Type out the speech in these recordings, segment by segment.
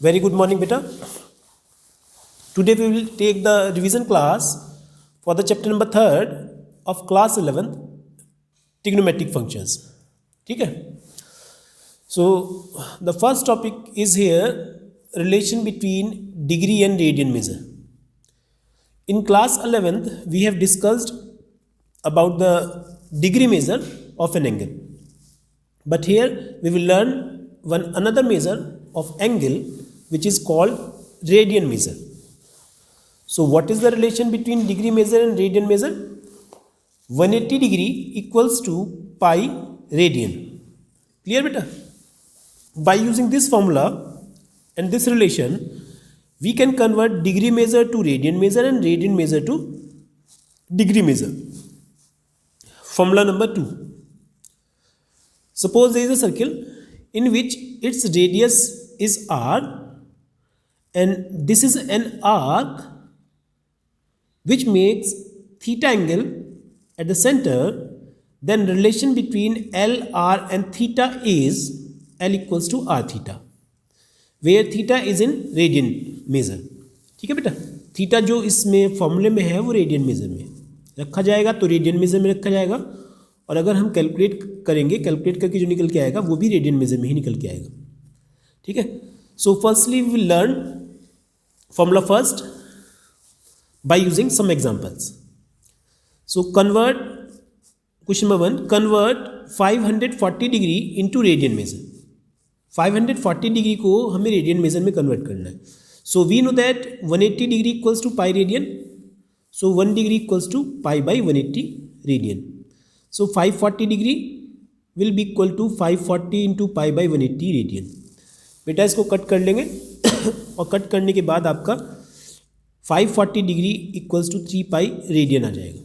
Very good morning, beta. Today we will take the revision class for the chapter number 3rd of class 11th, trigonometric functions. ठीक है? So the first topic is here, relation between degree and radian measure. In class 11th, we have discussed about the degree measure of an angle. But here we will learn another measure of angle which is called radian measure. So what is the relation between degree measure and radian measure? 180 degree equals to pi radian. Clear beta? By using this formula and this relation, we can convert degree measure to radian measure and radian measure to degree measure. Formula number 2. Suppose there is a circle in which its radius is r and this is an arc which makes theta angle at the center, then relation between L, R and theta is L equals to R theta, where theta is in radian measure. ठीक है बेटा, theta जो इसमें फॉर्मूले में है वो radian major में रखा जाएगा, तो रेडियन मेजर में रखा जाएगा, और अगर हम कैलकुलेट करेंगे, कैलकुलेट करके जो निकल के आएगा वो भी रेडियन मेजर में ही निकल के आएगा. ठीक है. So firstly we will learn formula first by using some examples. So convert, question number 1, convert 540 degree into radian measure. 540 degree को हमें radian measure में convert करना है. So we know that 180 degree equals to pi radian. So 1 degree equals to pi by 180 radian. So 540 degree will be equal to 540 into pi by 180 radian. बेटा इसको cut कर लेंगे और कट करने के बाद आपका 540 degree equals to 3 pi radian आ जाएगा.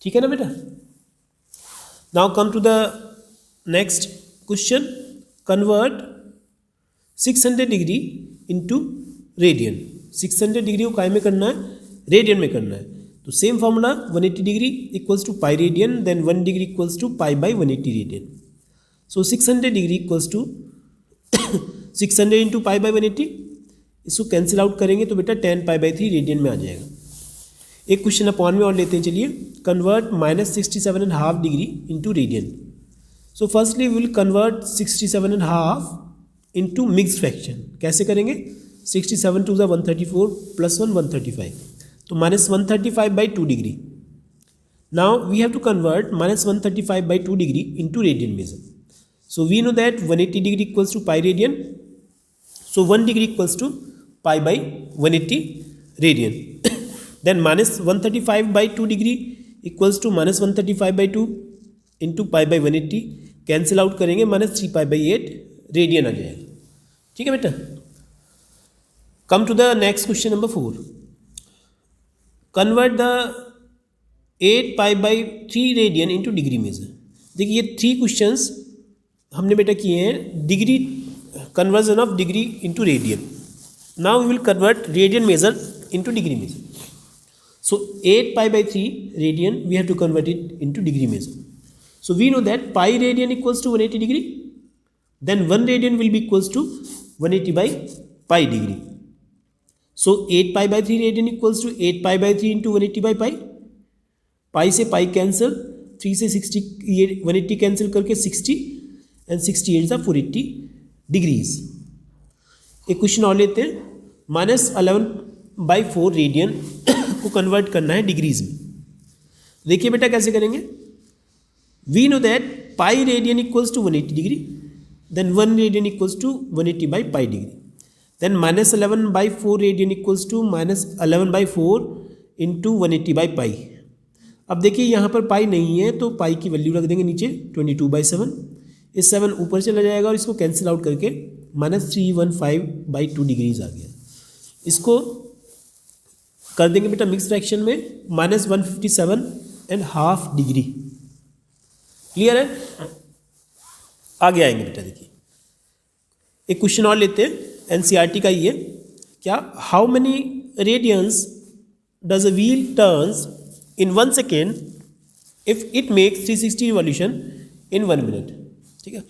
ठीक है ना बेटा. Now come to the next question. Convert 600 degree into radian. 600 degree को काय में करना है? रेडियन में करना है. तो same formula 180 degree equals to pi radian, then 1 degree equals to pi by 180 radian. So 600 degree equals to 600 into pi by 180. इसको कैंसिल आउट करेंगे तो बेटा 10 पाई बाई 3 रेडियन में आ जाएगा. एक क्वेश्चन अपॉन में और लेते हैं. चलिए, convert -67.5 degree into radian. So firstly we will convert 67.5 into mix fraction. कैसे करेंगे? 67 टू 134 प्लस 1 135, तो -135/2 डिग्री. Now we have to convert -135/2 degree into radian measure. So we know that 180 degree equals to pi radian. So 1 degree equals to pi by 180 radian. Then -135/2 degree equals to -135/2 into pi by 180. Cancel out करेंगे, -3 pi by 8 radian आ जाएगा. ठीक है बेटा. Come to the next question number 4. Convert the 8 pi by 3 radian into degree measure. देखिए ये 3 questions हमने बेटा किए हैं degree conversion of degree into radian. Now we will convert radian measure into degree measure. So 8 pi by 3 radian we have to convert it into degree measure. So we know that pi radian equals to 180 degree. Then 1 radian will be equals to 180 by pi degree. So 8 pi by 3 radian equals to 8 pi by 3 into 180 by pi. Pi से pi cancel, 3 से 60, ये 180 cancel करके 60 and 68 is 480 degrees. एक question और लेते हैं. -11/4 radian को convert करना है डिग्रीज में. देखिए बेटा कैसे करेंगे. We know that pi radian equals to 180 degree, then 1 radian equals to 180 by pi degree, then -11/4 radian equals to -11/4 into 180 by pi. अब देखिए यहाँ पर पाई नहीं है तो पाई की वैल्यू रख देंगे नीचे 22/7. इस 7 ऊपर चला जाएगा और इसको कैंसिल आउट करके -315/2 डिग्रीज आ गया. इसको कर देंगे बेटा मिक्स फ्रैक्शन में -157.5 डिग्री. क्लियर है? आगे आएंगे बेटा. देखिए एक क्वेश्चन और लेते हैं, एनसीईआरटी का ये. क्या? How many radians does a wheel turns in 1 second if it makes 360 revolution in 1 minute. ठीक है.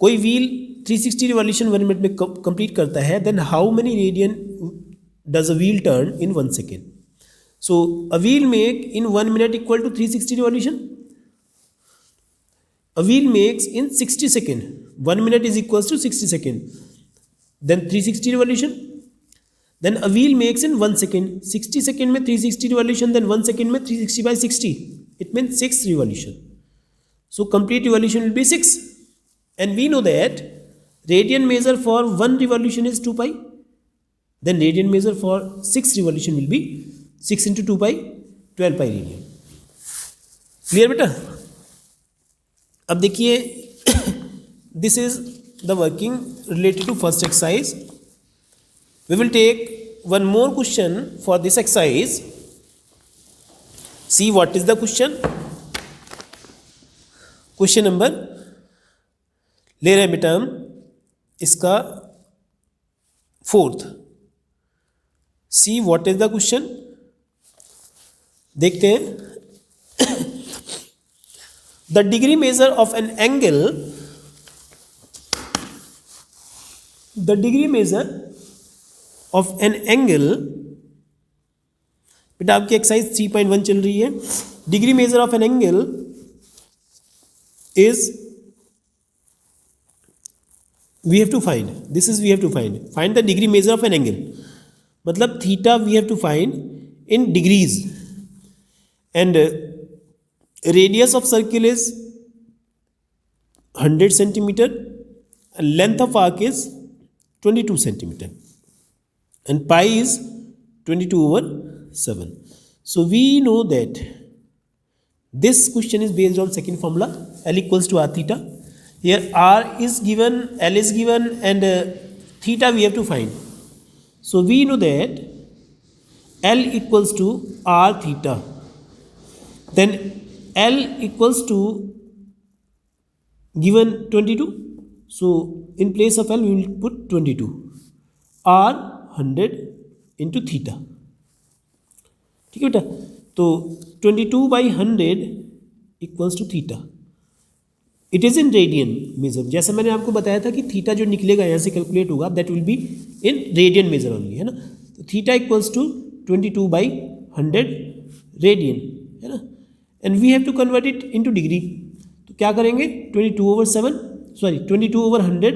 कोई व्हील 360 रिवॉल्यूशन 1 मिनट में कंप्लीट करता है, then how many radian does a wheel turn in 1 second? So a wheel make in 1 मिनट equal to 360 revolution. A wheel makes in 60 seconds. 1 minute is equals to 60 seconds. Then 360 revolution. Then a wheel makes in 1 second. 60 second में 360 revolution. Then 1 second में 360 by 60. It means 6 revolution. So complete revolution will be 6. And we know that radian measure for 1 revolution is 2 pi. Then radian measure for 6 revolution will be 6 into 2 pi, 12 pi radian. Clear बेटा? अब देखिए, this is the working related to first exercise. We will take one more question for this exercise. See what is the question. Question number ले रहे हैं बेटा हम इसका 4th. See what is the question. देखते हैं. The degree measure of an angle, the degree measure of an angle, बेटा आपकी एक्सरसाइज 3.1 चल रही है. Degree measure of an angle is, we have to find, this is we have to find the degree measure of an angle. मतलब theta we have to find in degrees. And radius of circle is 100 centimeter and length of arc is 22 centimeter and pi is 22/7. So we know that this question is based on second formula, L equals to r theta. Here r is given, L is given, and theta we have to find. So we know that L equals to r theta. Then L equals to given 22. So in place of L we will put 22. R 100 into theta. ठीक है बेटा. तो 22 by 100 equals to theta. It is in radian measure. जैसा मैंने आपको बताया था कि थीटा जो निकलेगा यहाँ से कैलकुलेट होगा, that will be in radian measure only, है ना. तो थीटा equals to 22 by 100 radian, है ना. And we have to convert it into degree. तो क्या करेंगे, 22/100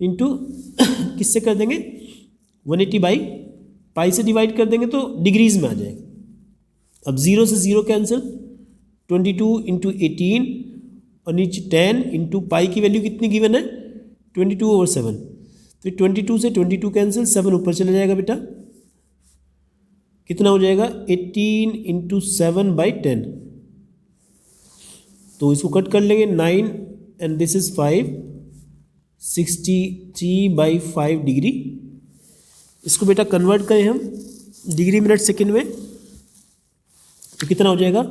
इंटू किससे कर देंगे, 180 बाई पाई से डिवाइड कर देंगे तो डिग्रीज में आ जाएगा. अब 0 से 0 कैंसिल, 22 इंटू 18 और नीचे 10 इंटू पाई की वैल्यू कितनी गिवन है, 22/7. तो 22 से 22 कैंसिल, 7 ऊपर चला जाएगा बेटा. कितना हो जाएगा, 18 इंटू 7/10. तो इसको कट कर लेंगे, 9 एंड दिस इज 5, 63/5 डिग्री. इसको बेटा कन्वर्ट करें हम डिग्री मिनट सेकंड में, तो कितना हो जाएगा,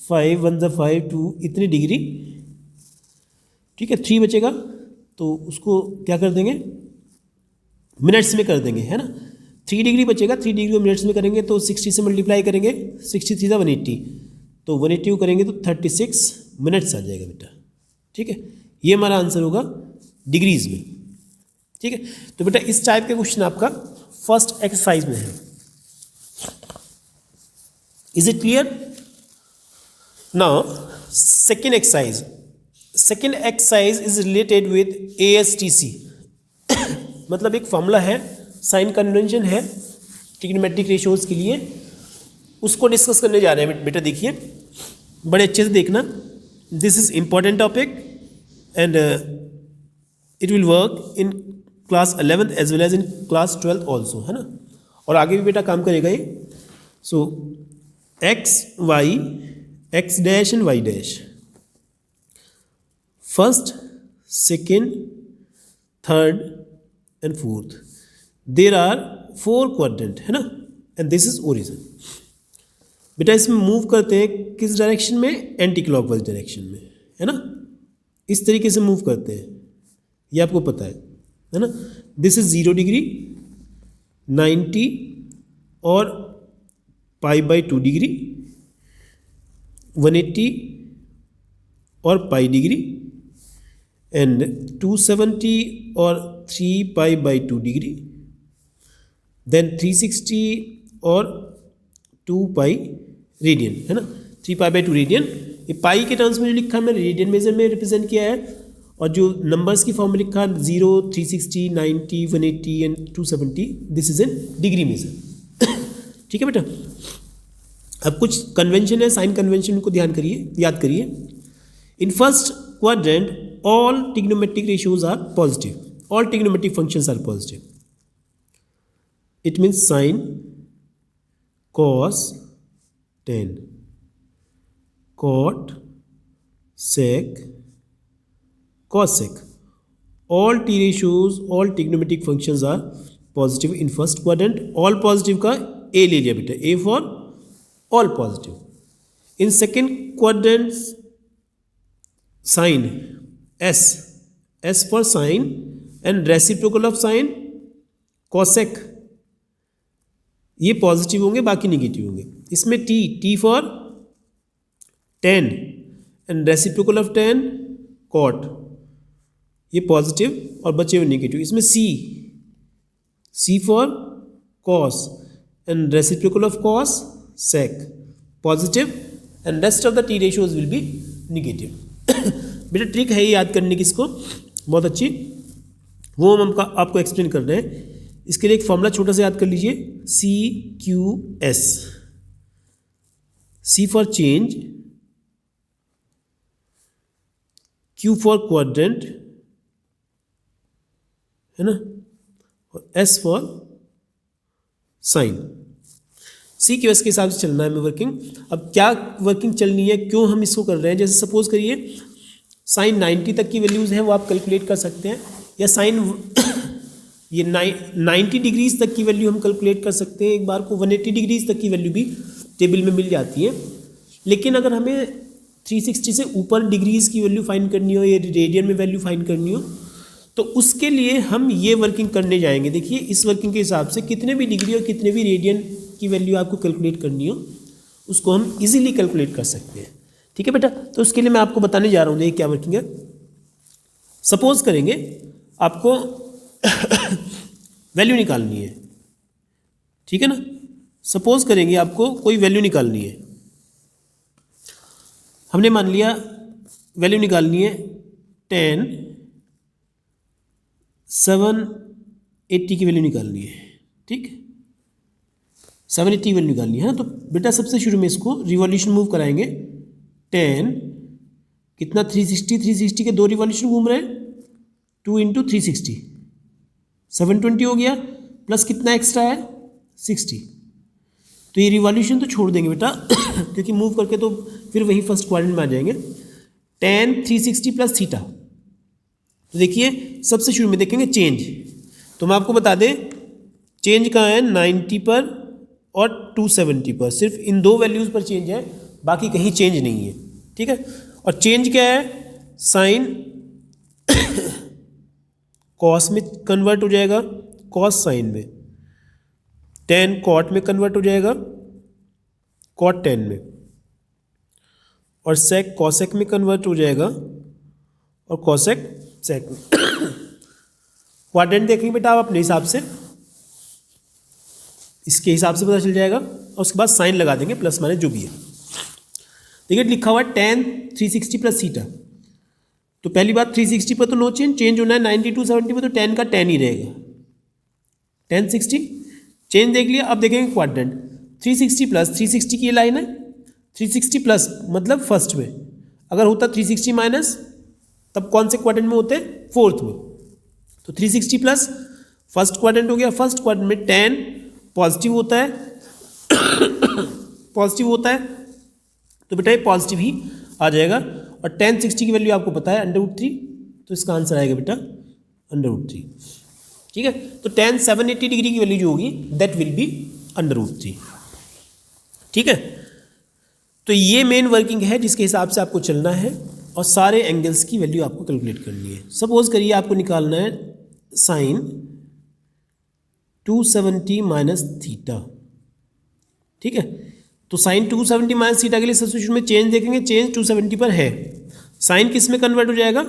5 1 ज़ा 5 2 इतनी डिग्री. ठीक है, 3 बचेगा तो उसको क्या कर देंगे, मिनट्स में कर देंगे, है ना. 3 डिग्री बचेगा, 3 डिग्री को मिनट्स में करेंगे तो 60 से मल्टीप्लाई करेंगे, 63 ज़ा 180, तो 180 को करेंगे तो 36 मिनट्स आ जाएगा बेटा. ठीक है, ये हमारा आंसर होगा डिग्रीज में. ठीक है, तो बेटा इस टाइप का क्वेश्चन आपका फर्स्ट एक्सरसाइज में है. Is it clear. Now second exercise. Second exercise is related with ASTC. मतलब एक फॉर्मूला है, साइन कन्वेंशन है ट्रिग्नोमेट्रिक रेशियोज के लिए, उसको डिस्कस करने जा रहे हैं बेटा. देखिए बड़े अच्छे से देखना, this is important topic and it will work in class 11th as well as in class 12th also, है ना. और आगे भी बेटा काम करेगा ये. So X dash and Y dash, first second third and fourth, there are 4 quadrant, है ना. And this is origin. बेटा इसमें मूव करते हैं किस डायरेक्शन में, एंटी क्लॉकवाइज डायरेक्शन में, है ना. इस तरीके से मूव करते हैं, ये आपको पता है ना. दिस इज 0 डिग्री, 90 और π/2 डिग्री, 180 और पाई डिग्री, एंड 270 और 3 पाई बाई 2 डिग्री, देन 360 और 2 पाई रेडियन, है ना, 3 पाई बाई 2 रेडियन। ये पाई के टर्म्स में जो लिखा है मैंने रेडियन मेजर में रिप्रेजेंट किया है, और जो नंबर्स की फॉर्म में लिखा है 0, 360, 90, 180 and 270, this is in degree measure. ठीक है बेटा। अब कुछ कन्वेंशन है, साइन कन्वेंशन को ध्यान करिए, याद करिए। In first quadrant all trigonometric ratios are positive, all trigonometric functions are positive. It means sine, cos, tan, cot, sec, cosec. All t ratios, all trigonometric functions are positive in first quadrant. All positive का A ले लिया बेटा, A for all positive. In second quadrant, sine, S, S for sine and reciprocal of sine, cosec. ये positive होंगे, बाकी negative होंगे। इसमें T, T for tan and reciprocal of tan cot, ये पॉजिटिव और बचे हुए नेगेटिव। इसमें C, C for cos and reciprocal of cos sec, positive and rest of the T ratios will be negative. बेटा trick है ये याद करने की, इसको बहुत अच्छी, वो हम आपको एक्सप्लेन कर रहे हैं। इसके लिए एक फॉर्मूला छोटा सा याद कर लीजिए, C Q S. C for change, Q for quadrant, है ना, और S for sine. C Q S के हिसाब से चलना है हमें वर्किंग। अब क्या वर्किंग चलनी है, क्यों हम इसको कर रहे हैं, जैसे सपोज करिए साइन 90 तक की वैल्यूज़ हैं वो आप कैलकुलेट कर सकते हैं, या साइन ये 90 डिग्रीज तक की वैल्यू हम कैलकुलेट कर सकते हैं, एक बार को 180 डिग्रीज तक की वैल्यू भी टेबल में मिल जाती है। लेकिन अगर हमें 360 से ऊपर डिग्रीज की वैल्यू फाइंड करनी हो या रेडियन में वैल्यू फाइंड करनी हो, तो उसके लिए हम ये वर्किंग करने जाएंगे। देखिए इस वर्किंग के हिसाब से कितने भी डिग्री और कितने भी रेडियन की वैल्यू आपको कैलकुलेट करनी हो, उसको हम इजीली कैलकुलेट कर सकते हैं। ठीक है बेटा, तो उसके लिए मैं आपको बताने जा रहा हूँ, देखिए क्या वर्किंग है। सपोज करेंगे आपको वैल्यू निकालनी है, ठीक है ना, सपोज करेंगे आपको कोई वैल्यू निकालनी है। हमने मान लिया वैल्यू निकालनी है 10, 780 की वैल्यू निकालनी है, ठीक, 780 की वैल्यू निकालनी है ना। तो बेटा सबसे शुरू में इसको रिवॉल्यूशन मूव कराएंगे। 10 कितना, 360, 360 के 2 रिवॉल्यूशन घूम रहे हैं, 2 इंटू 360, 720 हो गया, प्लस कितना एक्स्ट्रा है 60। तो ये रिवॉल्यूशन तो छोड़ देंगे बेटा क्योंकि मूव करके तो फिर वही फर्स्ट क्वाड्रेंट में आ जाएंगे। 10 360 प्लस थीटा। तो देखिए सबसे शुरू में देखेंगे चेंज, तो मैं आपको बता दें चेंज कहाँ है, 90 पर और 270 पर, सिर्फ इन दो वैल्यूज़ पर चेंज है, बाकी कहीं चेंज नहीं है, ठीक है। और चेंज क्या है, साइन कॉस में कन्वर्ट हो जाएगा, कॉस साइन में, 10 कॉट में कन्वर्ट हो जाएगा, कॉट 10 में, और सेक कॉसेक में कन्वर्ट हो जाएगा, और कॉसेक सेक में। क्वाड्रेंट देखेंगे बेटा आप अपने हिसाब से, इसके हिसाब से पता चल जाएगा, और उसके बाद साइन लगा देंगे, प्लस माइनस जो भी है। देखिए लिखा हुआ है 10 360 प्लस थीटा। तो पहली बात 360 पर तो नो चेंज, चेंज होना है 90 270 पर, तो 10 का 10 ही रहेगा, 10 60 चेंज देख लिया। अब देखेंगे क्वाड्रेंट 360 प्लस, 360 की ये लाइन है, 360 प्लस मतलब फर्स्ट में, अगर होता 360 माइनस तब कौन से क्वाड्रेंट में होते, फोर्थ में। तो 360 प्लस फर्स्ट क्वाड्रेंट हो गया, फर्स्ट क्वाड्रेंट में 10 पॉजिटिव होता है पॉजिटिव होता है, तो बेटा ये पॉजिटिव ही आ जाएगा। और 10 60 की वैल्यू आपको पता है √3, तो इसका आंसर आएगा बेटा √3, ठीक है। तो 10 780 डिग्री की वैल्यू जो होगी दैट विल बी √3, ठीक है। तो ये मेन वर्किंग है जिसके हिसाब से आपको चलना है, और सारे एंगल्स की वैल्यू आपको कैलकुलेट करनी है। सपोज करिए आपको निकालना है साइन 270 माइनस थीटा, ठीक है। तो साइन 270 माइनस थीटा के लिए सबसे शुरू में चेंज देखेंगे, चेंज 270 पर है, साइन किस में कन्वर्ट हो जाएगा,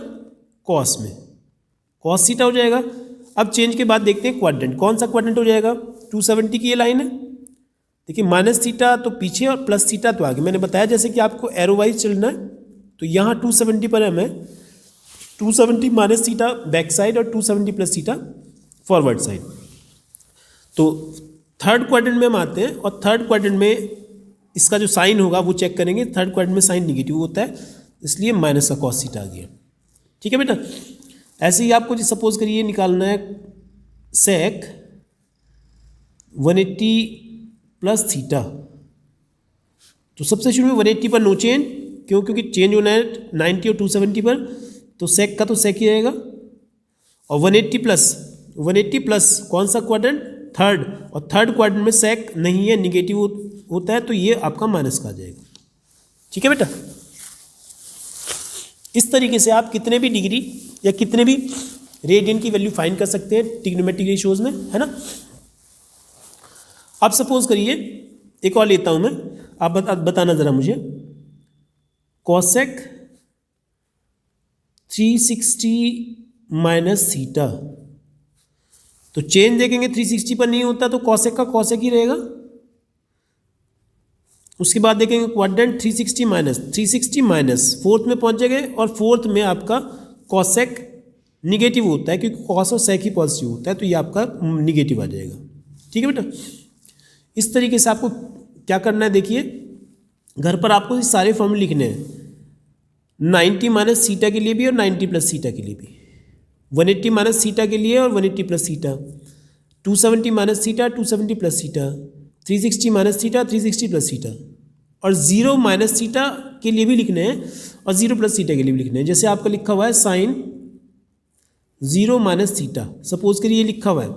कॉस में, कॉस थीटा हो जाएगा। अब चेंज के बाद देखते हैं क्वाड्रेंट, कौन सा क्वाड्रेंट हो जाएगा। 270 की ये लाइन है, देखिए माइनस थीटा तो पीछे और प्लस थीटा तो आगे। मैंने बताया जैसे कि आपको एरो वाइज चलना है, तो यहाँ 270 पर हमें 270 माइनस थीटा बैक साइड और 270 प्लस थीटा फॉरवर्ड साइड। तो थर्ड क्वाड्रेंट में हम आते हैं और थर्ड क्वाड्रेंट में इसका जो साइन होगा वो चेक करेंगे। थर्ड क्वाड्रेंट में साइन निगेटिव होता है, इसलिए माइनस का कॉस थीटा आ गया। ठीक है बेटा, ऐसे ही आपको सपोज करिए निकालना है सेक 180 प्लस थीटा। तो सबसे शुरू में 180 पर नो चेंज, क्यों, क्योंकि चेंज होना है 90 और 270 पर, तो सेक का तो सेक ही रहेगा। और 180 प्लस कौन सा क्वाड्रेंट, थर्ड, और थर्ड क्वाड्रेंट में सेक नहीं है, निगेटिव होता है, तो ये आपका माइनस का आ जाएगा। ठीक है बेटा, इस तरीके से आप कितने भी डिग्री या कितने भी रेडियन की वैल्यू फाइंड कर सकते हैं ट्रिग्नोमेट्रिक रेशियोज में, है ना। अब सपोज करिए एक और लेता हूं मैं, आप बताना जरा मुझे, कॉसेक 360 माइनस थीटा। तो चेंज देखेंगे 360 पर नहीं होता, तो कॉसेक का कॉसेक ही रहेगा। उसके बाद देखेंगे क्वाड्रेंट 360 माइनस फोर्थ में पहुंच जाएंगे, और फोर्थ में आपका कॉसेक निगेटिव होता है, क्योंकि कॉस और सेक ही पॉजिटिव होता है, तो ये आपका निगेटिव आ जाएगा। ठीक है बेटा, इस तरीके से आपको क्या करना है, देखिए घर पर आपको ये सारे फॉर्मूले लिखने हैं, 90 माइनस थीटा के लिए भी और 90 प्लस थीटा के लिए भी, 180 माइनस थीटा के लिए और 180 plus theta, 270 minus theta, 270 plus theta, 360 minus theta, 360 plus theta, और 0 माइनस थीटा के लिए भी लिखने हैं और 0 प्लस थीटा के लिए भी लिखने हैं। जैसे आपका लिखा हुआ है साइन 0 माइनस थीटा, सपोज करिए ये लिखा हुआ है,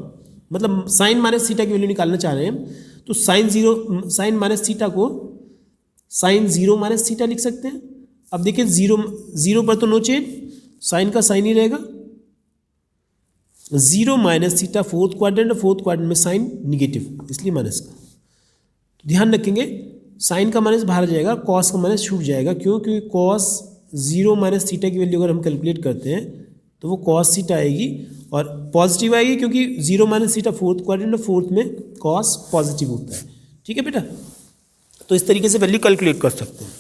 मतलब साइन माइनस थीटा की वैल्यू निकालना चाह रहे हैं, तो साइन माइनस थीटा को साइन 0 माइनस थीटा लिख सकते हैं। अब देखिए 0 पर तो नो चेंज, साइन का साइन ही रहेगा। 0 माइनस थीटा फोर्थ क्वाड्रेंट, और फोर्थ क्वाड्रेंट में साइन निगेटिव, इसलिए माइनस का। तो ध्यान रखेंगे साइन का माइनस बाहर जाएगा, कॉस का माइनस छूट जाएगा। क्यों, क्योंकि कॉस 0 माइनस थीटा की वैल्यू अगर हम कैलकुलेट करते हैं तो वो कॉस थीटा आएगी और पॉजिटिव आएगी, क्योंकि 0 माइनस थीटा फोर्थ क्वाड्रेंट और फोर्थ में कॉस पॉजिटिव होता है। ठीक है बेटा, तो इस तरीके से वैल्यू कैलकुलेट कर सकते हैं।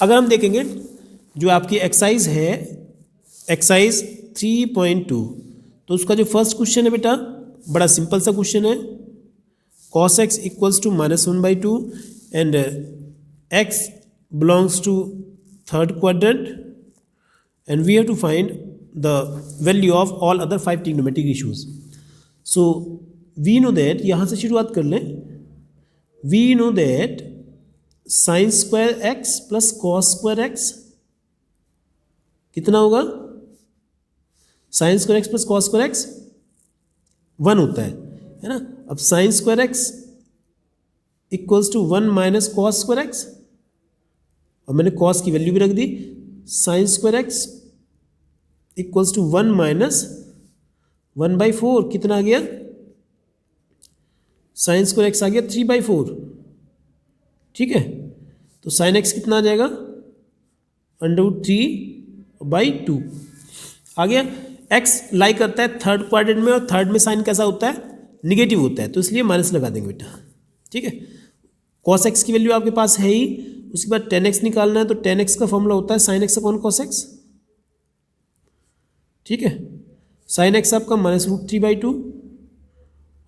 अगर हम देखेंगे जो आपकी एक्सरसाइज है, एक्सरसाइज 3.2, तो उसका जो फर्स्ट क्वेश्चन है बेटा, बड़ा सिंपल सा क्वेश्चन है, cos x equals to -1/2 and x belongs to third quadrant and we have to find the value of all other 5 trigonometric ratios. So we know that, यहाँ से शुरुआत कर लें, we know that sin square x plus cos square x कितना होगा, sin square x plus cos square x 1 होता है ना। अब sin square x equals to 1 minus cos square x, और मैंने cos की वैल्यू भी रख दी, sin square x equals to 1 minus 1/4, कितना आ गया, साइन स्क्वायर एक्स आ गया 3/4। ठीक है, तो साइन एक्स कितना आ जाएगा, √3/2 आ गया। एक्स लाई करता है थर्ड क्वाड्रेंट में, और थर्ड में साइन कैसा होता है, निगेटिव होता है, तो इसलिए माइनस लगा देंगे बेटा। ठीक है, कॉस एक्स की वैल्यू आपके पास है ही, उसके बाद tan x निकालना है, तो tan x का फॉर्मूला होता है sine x upon cos x. ठीक है, साइन एक्स आपका -√3/2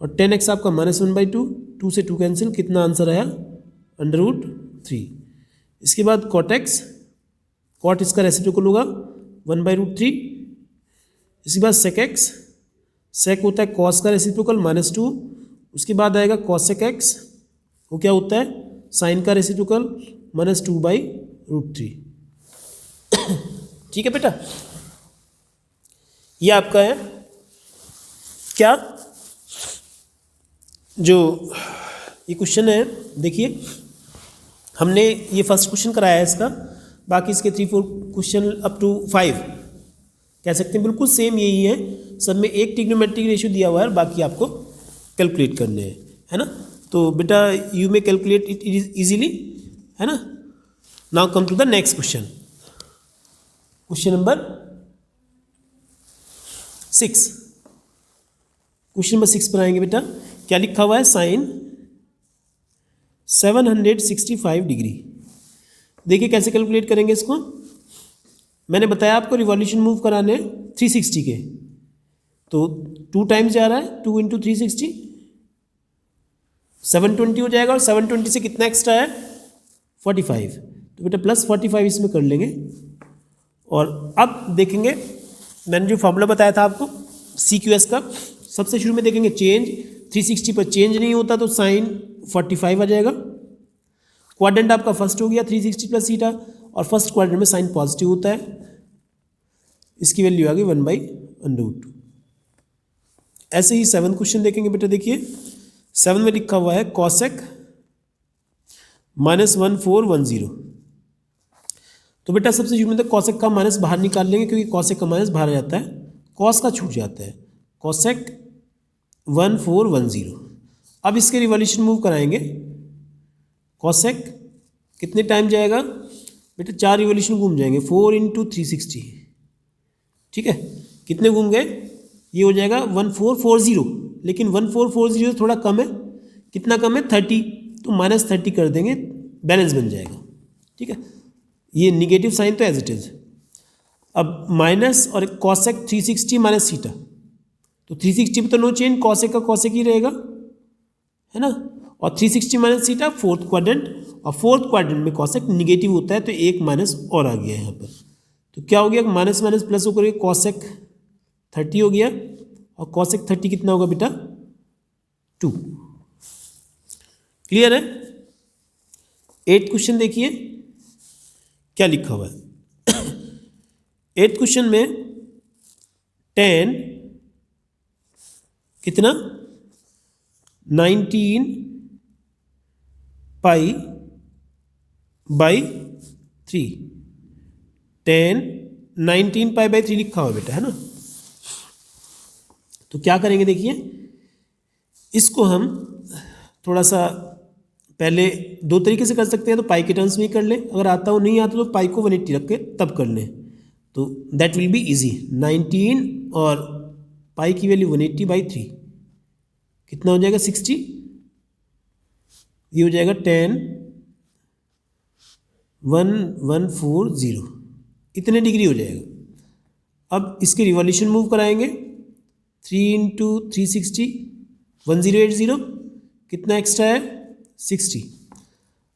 और tan x आपका -1/2, 2 से 2 कैंसिल, कितना आंसर आया, √3। इसके बाद cot x, cot इसका रेसिप्रोकल होगा 1/√3। इसके बाद sec x, sec होता है cos का रेसिप्रोकल -2। उसके बाद आएगा cosec x, वो क्या होता है, साइन का रेसिप्रोकल -2/√3। ठीक है बेटा, ये आपका है क्या, जो ये क्वेश्चन है। देखिए हमने ये फर्स्ट क्वेश्चन कराया है इसका, बाकी इसके 3-4 क्वेश्चन अप टू 5 कह सकते हैं बिल्कुल सेम यही है। सब में एक ट्रिग्नोमेट्रिक रेशियो दिया हुआ है, बाकी आपको कैलकुलेट करने हैं, है ना। तो बेटा you may calculate it easily, है ना। Now come to the next question, question number 6, question number 6 पर आएंगे बेटा। क्या लिखा हुआ है? Sine 765 degree. देखिए कैसे कैलकुलेट करेंगे इसको। मैंने बताया आपको रिवॉल्यूशन मूव कराने 360 के, तो 2 टाइम्स जा रहा है, 2 × 360 720 हो जाएगा, और 720 से कितना एक्स्ट्रा है? 45। तो बेटा प्लस 45 इसमें कर लेंगे। और अब देखेंगे, मैंने जो फॉर्मूला बताया था आपको CQS का, सबसे शुरू में देखेंगे चेंज 360 पर चेंज नहीं होता तो साइन 45 आ जाएगा। क्वाड्रेंट आपका फर्स्ट हो गया 360 प्लस थीटा, और फर्स्ट क्वाड्रेंट में साइन पॉजिटिव होता है, इसकी वैल्यू आ गई 1/√2। ऐसे ही 7 क्वेश्चन देखेंगे बेटा। देखिए 7 में लिखा हुआ है कॉसेक -1410। तो बेटा सबसे शुरू में तो कॉसेक का माइनस बाहर निकाल लेंगे, क्योंकि कॉसेक का माइनस बाहर आ जाता है, कॉस का छूट जाता है। कॉसेक 1410। अब इसके रिवॉल्यूशन मूव कराएंगे। कॉसेक कितने टाइम जाएगा बेटा? 4 रिवॉल्यूशन घूम जाएंगे, 4 × 360। ठीक है, कितने घूम गए? ये हो जाएगा 1440, लेकिन 1440 थोड़ा कम है। कितना कम है? 30, तो -30 कर देंगे, बैलेंस बन जाएगा। ठीक है, ये निगेटिव साइन तो एज इट इज। अब माइनस और कॉसेक 360 माइनस थीटा, तो 360 में तो नो चेंज, कॉसेक का कॉसेक ही रहेगा, है ना। और 360 माइनस थीटा फोर्थ क्वाड्रेंट, और फोर्थ क्वाड्रेंट में कॉसेक निगेटिव होता है, तो एक माइनस और आ गया यहाँ पर। तो क्या हो गया? माइनस माइनस प्लस होकर कॉसेक 30 हो गया, और कॉसेक 30 कितना होगा बेटा? 2। क्लियर है? 8th क्वेश्चन देखिए क्या लिखा हुआ है। 8th क्वेश्चन में 10 कितना 19 पाई बाई 3, 10 19 पाई बाई 3 लिखा हुआ बेटा, है ना। तो क्या करेंगे देखिए, इसको हम थोड़ा सा पहले 2 तरीके से कर सकते हैं। तो पाई के टर्म्स में ही कर लें, अगर आता हो, नहीं आता तो पाई को 180 रख के तब कर लें, तो दैट विल बी इजी। 19 और पाई की वैल्यू 180/3 कितना हो जाएगा? 60। ये हो जाएगा 10 1140, इतने डिग्री हो जाएगा। अब इसके रिवॉल्यूशन मूव कराएंगे, 3 × 360 1080, कितना एक्स्ट्रा है? 60।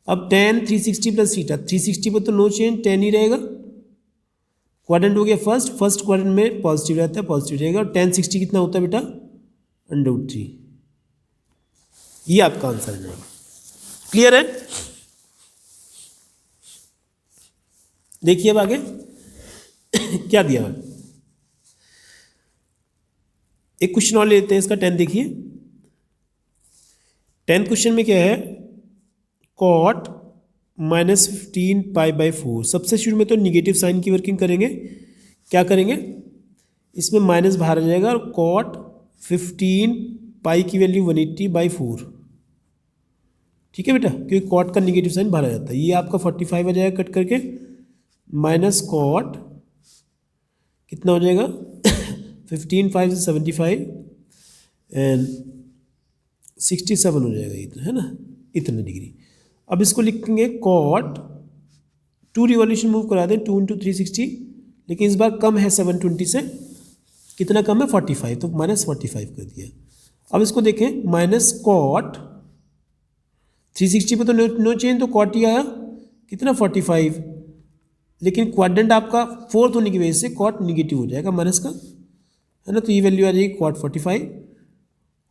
अब 10 360 प्लस थीटा, 360 पर तो नो चेंज, 10 ही रहेगा। क्वाड्रेंट हो गया फर्स्ट क्वाड्रेंट में पॉजिटिव रहता है, पॉजिटिव रहेगा। और 10 60 कितना होता है बेटा? √3। ये आपका आंसर है। क्लियर है? देखिए अब आगे क्या दिया है। एक क्वेश्चन और लेते हैं इसका, 10 देखिए। 10th क्वेश्चन में क्या है? cot -15 π/4। सबसे शुरू में तो निगेटिव साइन की वर्किंग करेंगे। क्या करेंगे? इसमें माइनस बाहर आ जाएगा, और cot 15 पाई की वैल्यू 180/4। ठीक है बेटा, क्योंकि cot का निगेटिव साइन बाहर आ जाता है। ये आपका 45 आ जाएगा कट करके, माइनस cot कितना हो जाएगा? 15 5 से 75 एंड 67 हो जाएगा, इतना है ना, इतने डिग्री। अब इसको लिखेंगे cot 2 रिवॉल्यूशन मूव करा दें, 2 × 360, लेकिन इस बार कम है 720 से। कितना कम है? 45, तो -45 कर दिया। अब इसको देखें, माइनस cot 360 पे तो नो चेंज, तो cot ही आया, कितना 45, लेकिन क्वाड्रेंट आपका फोर्थ होने की वजह से cot निगेटिव हो जाएगा माइनस का, है ना। तो ये वैल्यू आ जाएगी cot 45,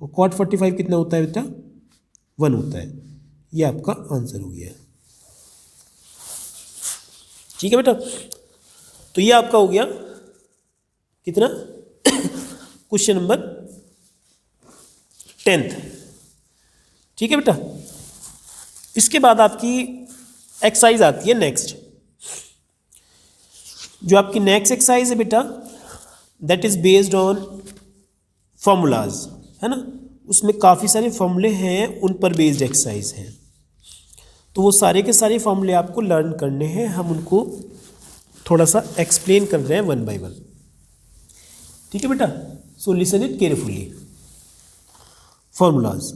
और cot 45 कितना होता है बेटा? 1 होता है। ये आपका आंसर हो गया। ठीक है बेटा, तो ये आपका हो गया कितना? Question number 10th। ठीक है बेटा, इसके बाद आपकी एक्सरसाइज आती है नेक्स्ट। जो आपकी नेक्स्ट एक्सरसाइज है बेटा, that is based on formulas, है ना। उसमें काफ़ी सारे फॉर्मूले हैं, उन पर बेस्ड एक्सरसाइज है। तो वो सारे के सारे फॉर्मूले आपको लर्न करने हैं, हम उनको थोड़ा सा एक्सप्लेन कर रहे हैं 1 by 1। ठीक है बेटा। So listen it carefully. Formulas.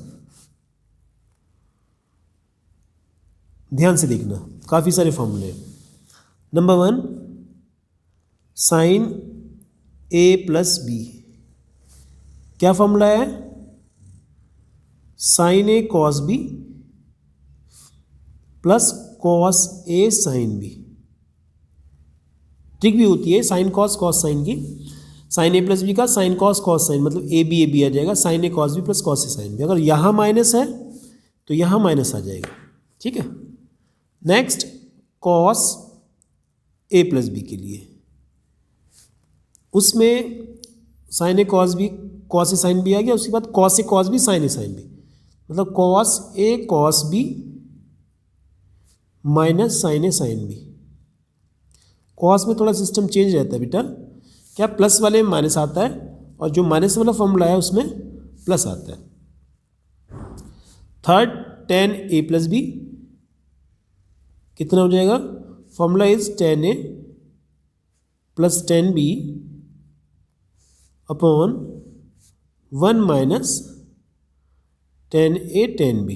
ध्यान से देखना, काफ़ी सारे फॉर्मूले हैं. Number 1, sign A plus B. क्या फॉर्मूला है? Sign A cos B plus cos A sine B. Trick भी होती है साइन कॉस कॉस साइन की. साइन ए प्लस बी का साइन कॉस कॉस साइन, मतलब ए बी आ जाएगा. Sign A cos B plus cos A sine B. अगर यहाँ minus है तो यहाँ माइनस आ जाएगा. ठीक है. Next, cos A plus B के लिए, उसमें sign A cos B cos A sine B आ गया. उसके बाद cos A cos B sign A sine B, मतलब cos A cos B minus sign A sine B. Cos में थोड़ा system change रहता है बेटा. क्या प्लस वाले में माइनस आता है और जो माइनस वाला फॉर्मूला है उसमें प्लस आता है. Third, tan A plus B कितना हो जाएगा? Formula is tan A plus tan B upon 1 minus tan A tan B.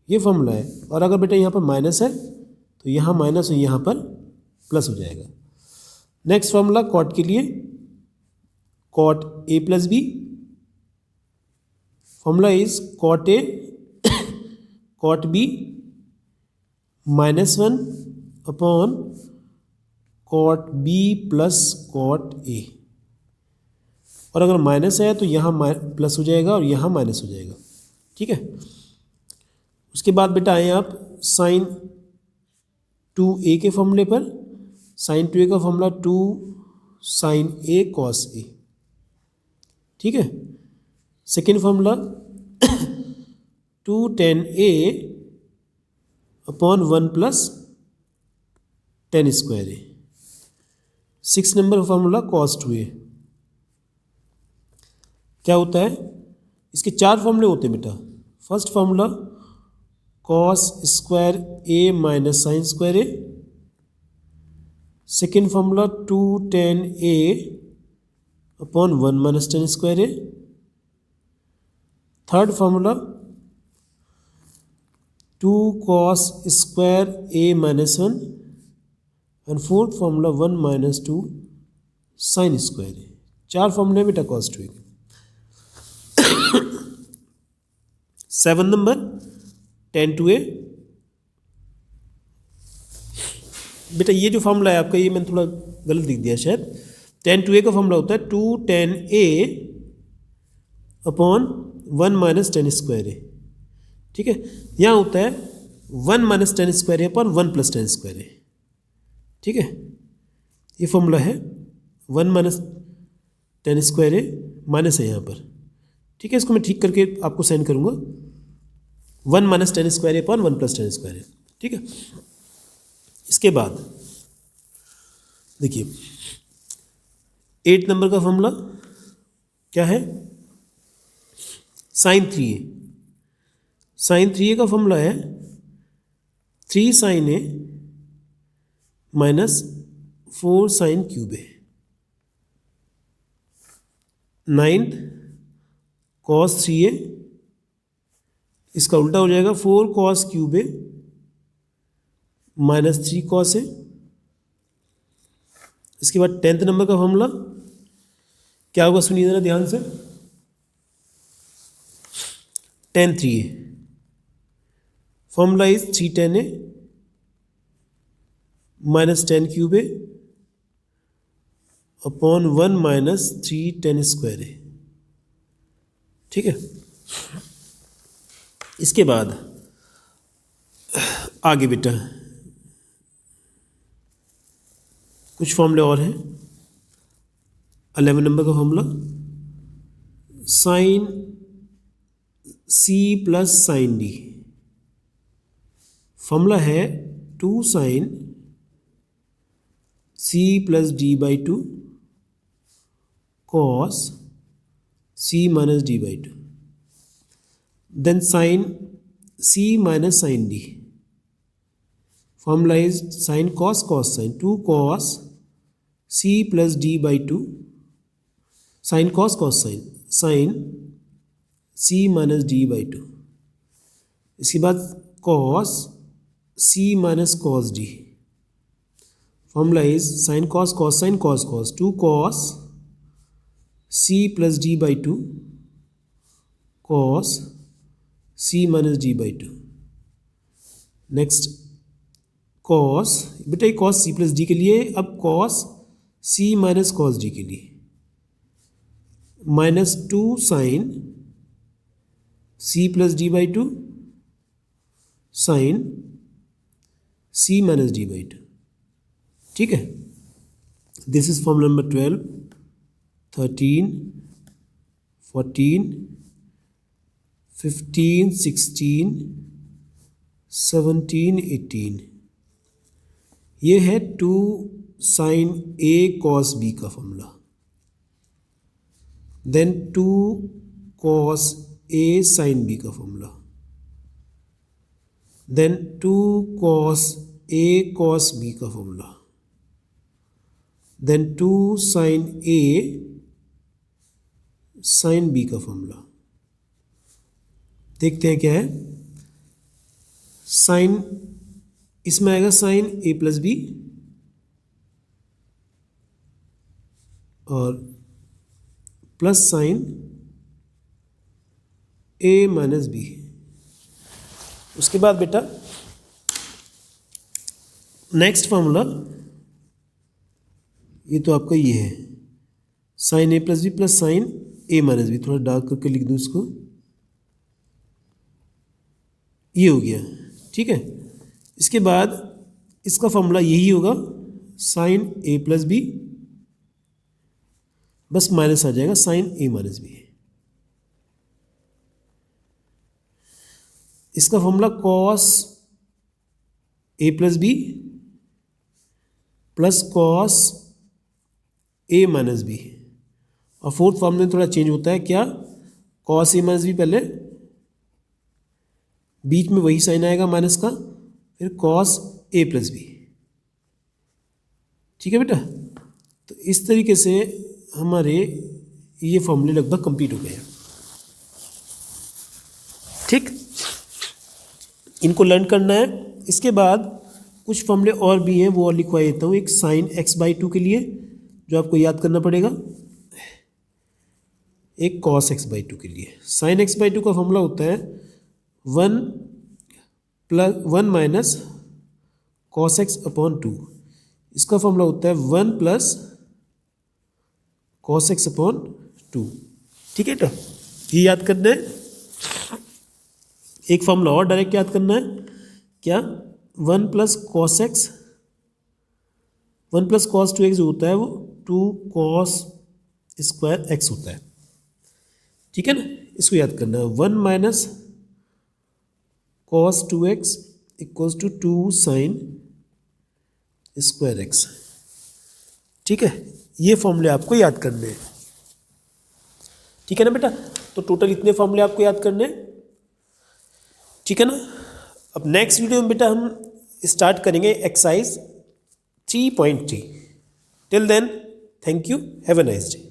ये फॉर्मूला है. और अगर बेटा यहाँ पर माइनस है तो यहाँ माइनस और यहाँ पर प्लस हो जाएगा. नेक्स्ट फॉर्मूला कॉट के लिए, cot A plus B. Formula is cot A cot B -1 upon cot B plus cot A. और अगर माइनस है तो यहाँ प्लस हो जाएगा और यहाँ माइनस हो जाएगा. ठीक है. उसके बाद बेटा आए आप साइन 2a के फॉर्मूले पर. साइन 2a का formula 2 sign A cos A. ठीक है. Second formula 2 tan A upon 1 plus ten square A. 6 number formula cos 2a. क्या होता है? इसके 4 फॉर्मूले होते हैं बेटा. First formula cos square A minus sine square A. Second formula 2 tan A upon 1 minus tan square A. Third formula 2 cos square A minus 1. And fourth formula 1 minus 2 sine square A. 4 फॉर्मूले बेटा cos 2a. 7 number tan two A. बेटा ये जो formula है आपका, ये मैंने थोड़ा गलत लिख दिया शायद. टेन टू ए का फॉर्मूला होता है 2 tan A upon 1 minus tan square A. ठीक है. यहाँ होता है 1 minus tan square A upon 1 plus ten square A. ठीक है. ये फॉर्मूला है 1 minus tan square A, minus है यहाँ पर. ठीक है. इसको मैं ठीक करके आपको सेंड करूँगा. 1 minus tan square A upon 1 plus ten square A. ठीक है. इसके बाद देखिए 8 नंबर का फॉर्मूला क्या है? Sign 3a. साइन 3a का फॉर्मूला है 3 sign A minus 4 sine cube A. 9th cos 3a, इसका उल्टा हो जाएगा 4 cos cube A minus 3 cos A. इसके बाद 10th नंबर का फॉर्मूला क्या होगा? सुनिए जरा ध्यान से. Tan 3a. Formula is 3 tan A minus 10 cube A upon 1 minus 3 tan square A. ठीक है. इसके बाद आगे बेटा कुछ फॉर्मूले और हैं. 11 नंबर का formula sine C plus sine D. Formula है 2 sine C plus D by 2 cos C minus D by 2. Then sine C minus sine D. Formula is sine cos cos sine 2 cos C plus D by 2 sine cos cos sine, sine C minus D by two. इसके बाद cos C minus cos D. Formula is sine cos cos sine cos cos, to cos C plus D by two cos C minus D by two. Next cos, बेटा ये cos C plus D के लिए, अब cos C minus cos D के लिए, minus two sine C plus D by two sine C minus D by two. ठीक है, this is formula number 12, 13, 14, 15, 16, 17, 18। ये है two sine A cos B का formula. Then two cos A sine B का formula, then two cos A cos B का formula, then two sine A sine B का formula. देखते हैं क्या है। साइन, इसमें आएगा साइन ए प्लस बी और plus sine A minus B. उसके बाद बेटा नेक्स्ट फॉर्मूला, ये तो आपका ये है sign A plus B plus sine A minus B. थोड़ा डार्क करके लिख दूँ इसको, ये हो गया। ठीक है, इसके बाद इसका फॉर्मूला यही होगा साइन ए प्लस बी, बस माइनस आ जाएगा साइन ए माइनस बी। इसका formula cos A plus B plus cos A minus B. और फोर्थ फॉर्म में थोड़ा चेंज होता है, क्या, कॉस ए माइनस बी पहले, बीच में वही साइन आएगा माइनस का, फिर कॉस ए प्लस बी। ठीक है बेटा, तो इस तरीके से हमारे ये फॉर्मूले लगभग कंप्लीट हो गए हैं। ठीक, इनको लर्न करना है। इसके बाद कुछ फॉर्मूले और भी हैं, वो और लिखवा देता हूँ। एक साइन एक्स बाई टू के लिए जो आपको याद करना पड़ेगा, एक कॉस एक्स बाई टू के लिए। साइन एक्स बाई टू का फॉर्मूला होता है 1 minus cos x upon two. इसका फॉर्मूला होता है 1 plus cos x upon two. ठीक है, तो ये याद करना है। एक फॉर्मूला और डायरेक्ट याद करना है, क्या, 1 plus cos x, 1 plus cos two x जो होता है वो 2 कॉस स्क्वायर एक्स होता है। ठीक है ना, इसको याद करना है। 1 minus cos 2x equals to 2 sine square x. ठीक है, ये फॉर्मूले आपको याद करने हैं। ठीक है ना बेटा, तो टोटल इतने फॉर्मूले आपको याद करने हैं। ठीक है ना, अब नेक्स्ट वीडियो में बेटा हम स्टार्ट करेंगे exercise 3.3। Till then, thank you, have a nice day.